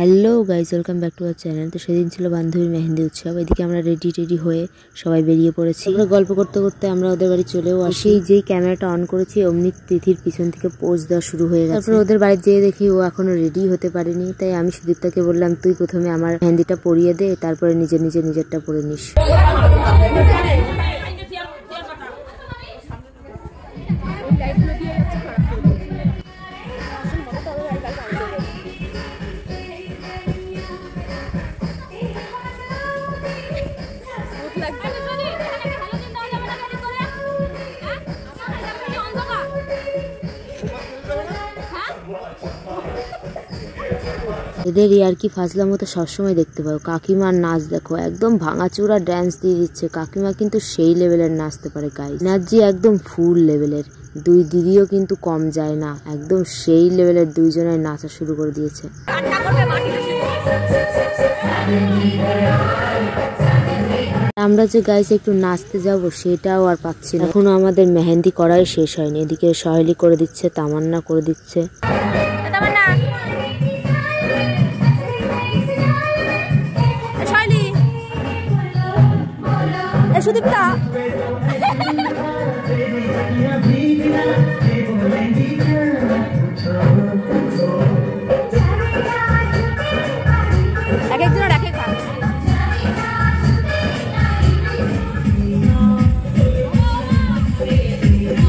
Hello guys, welcome back to our channel. তো সেদিন ছিল বান্ধবীর মেহেন্দি উৎসব। এদিকে আমরা রেডি হয়ে সবাই বেরিয়ে পড়েছি। আমরা গল্প করতে করতে আমরা ওদের বাড়ি চলেও আসি। যেই ক্যামেরাটা অন করেছি অমনি তিথির পিছন থেকে পোজ দেওয়া শুরু হয়ে গেছে। তারপর ওদের বাড়ি যেয়ে দেখি ও এখনো রেডি হতে পারেনি। তাই আমি সুদীপ্তাকে বললাম, তুই প্রথমে আমার মেহেন্দিটা পরিয়ে দে, তারপরে নিজেরটা পরে নিস। এদের ইয়ার্কি ফাজলামো তো সবসময় দেখতে পাও। কাকিমার নাচ দেখো, একদম ভাঙাচোরা ড্যান্স দিয়ে দিচ্ছে। কাকিমা কিন্তু সেই লেভেলের নাচতে পারে গাইস। এনার্জি একদম ফুল লেভেলের। দুই দিদিও কিন্তু কম যায় না, একদম সেই লেভেলের দুইজনের নাচা শুরু করে দিয়েছে। আমরা যে গাইস একটু নাচতে যাব সেটাও আর পাচ্ছি না। এখনো আমাদের মেহেন্দি করাই শেষ হয়নি। এদিকে সহেলি করে দিচ্ছে, তামান্না করে দিচ্ছে। সুদীপ্তা এক একজনের এক এক কাজ।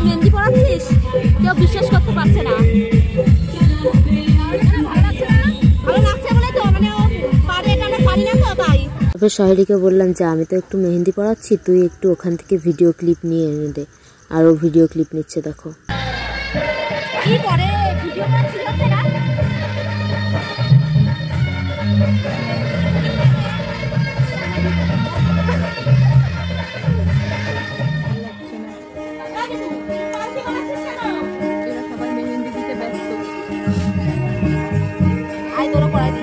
মেহেন্দি পড়াচ্ছিস, কেউ বিশ্বাস করতে পারছে না। সহেলিকে বললাম যে আমি তো একটু মেহেন্দি পড়াচ্ছি, তুই একটু ওখান থেকে ভিডিও ক্লিপ নিয়ে এনে দে। আর ও ভিডিও ক্লিপ নিচ্ছে, দেখো কি করে ভিডিও করছিস না। সবাই মেহেন্দি দিতে ব্যস্ত। আয় তোরা পড়াই দি।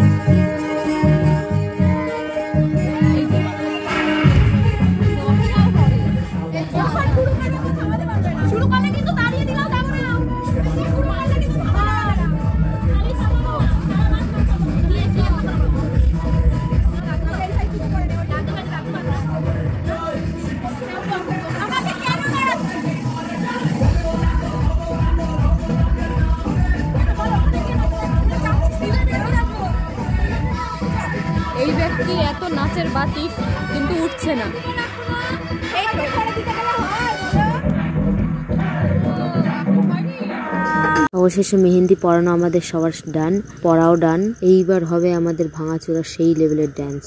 এই ব্যক্তি এত নাচের বাতিক কিন্তু উঠছে না। অবশেষে মেহেন্দি পরানো আমাদের সবার ডান, পড়াও ডান। এইবার হবে আমাদের ভাঙাচোরা সেই লেভেলের ড্যান্স।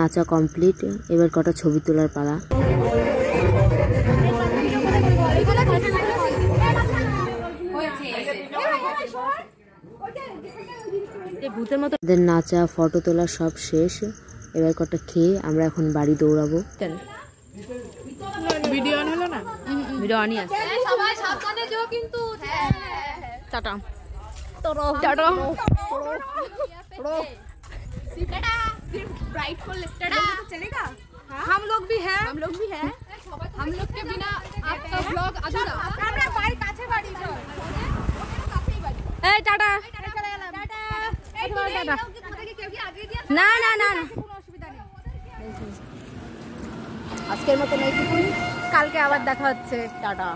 নাচা কমপ্লিট, এবার কটা ছবি তোলার পালা। হয়েছে ভূতের মতো এদের নাচা ফটো তোলা সব শেষ। এবার কটা খেয়ে আমরা এখন বাড়ি দৌড়াবো। ভিডিও অন হলো না? ভিডিও অনই আছে। সবাই সাবধানে যেও কিন্তু। টাটা টাটা टाटा फिर ब्राइट को टाटा चलेगा। हम लोग भी हैं हम लोग के बिना आपका व्लॉग अधूरा। আমরা বাড়ি কাছে বাড়ি চল এই টাটা টাটা এই টাটা তোমাদেরকে কেউ কি আগে দিয়া না না না কোনো অসুবিধা নেই। আজকের মতো এইটুকুই, কালকে আবার দেখা হচ্ছে টাটা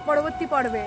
পরবর্তী পর্বে।